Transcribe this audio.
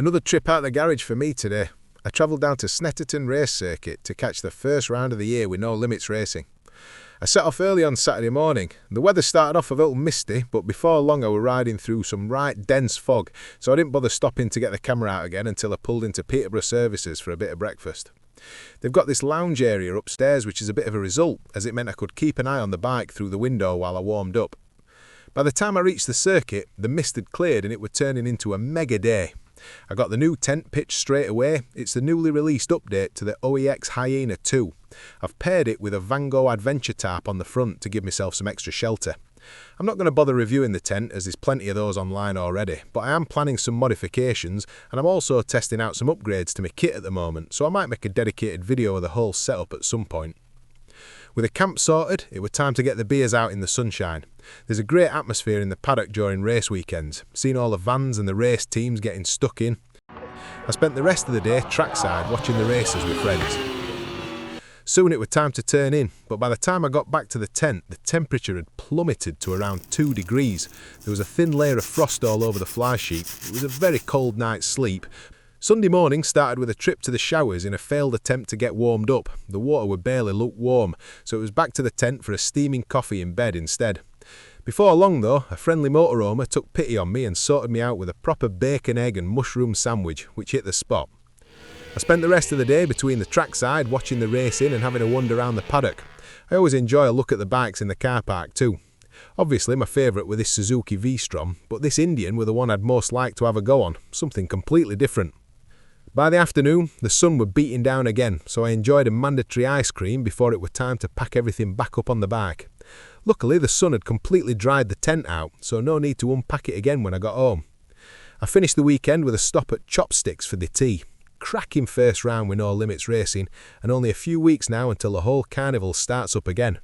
Another trip out the garage for me today. I travelled down to Snetterton race circuit to catch the first round of the year with No Limits racing. I set off early on Saturday morning. The weather started off a little misty, but before long I were riding through some right dense fog, so I didn't bother stopping to get the camera out again until I pulled into Peterborough Services for a bit of breakfast. They've got this lounge area upstairs, which is a bit of a result, as it meant I could keep an eye on the bike through the window while I warmed up. By the time I reached the circuit, the mist had cleared and it was turning into a mega day. I got the new tent pitched straight away. It's the newly released update to the OEX Hyena 2. I've paired it with a Van Gogh adventure tarp on the front to give myself some extra shelter. I'm not going to bother reviewing the tent as there's plenty of those online already, but I am planning some modifications and I'm also testing out some upgrades to my kit at the moment, so I might make a dedicated video of the whole setup at some point. With the camp sorted, it was time to get the beers out in the sunshine. There's a great atmosphere in the paddock during race weekends, seeing all the vans and the race teams getting stuck in. I spent the rest of the day trackside watching the races with friends. Soon it was time to turn in, but by the time I got back to the tent, the temperature had plummeted to around 2 degrees. There was a thin layer of frost all over the fly sheet. It was a very cold night's sleep. Sunday morning started with a trip to the showers in a failed attempt to get warmed up. The water would barely lukewarm, so it was back to the tent for a steaming coffee in bed instead. Before long though, a friendly motorhomer took pity on me and sorted me out with a proper bacon, egg and mushroom sandwich, which hit the spot. I spent the rest of the day between the trackside watching the racing and having a wander around the paddock. I always enjoy a look at the bikes in the car park too. Obviously my favourite were this Suzuki V-Strom, but this Indian were the one I'd most like to have a go on, something completely different. By the afternoon, the sun were beating down again, so I enjoyed a mandatory ice cream before it was time to pack everything back up on the bike. Luckily, the sun had completely dried the tent out, so no need to unpack it again when I got home. I finished the weekend with a stop at Chopsticks for the tea. Cracking first round with No Limits racing, and only a few weeks now until the whole carnival starts up again.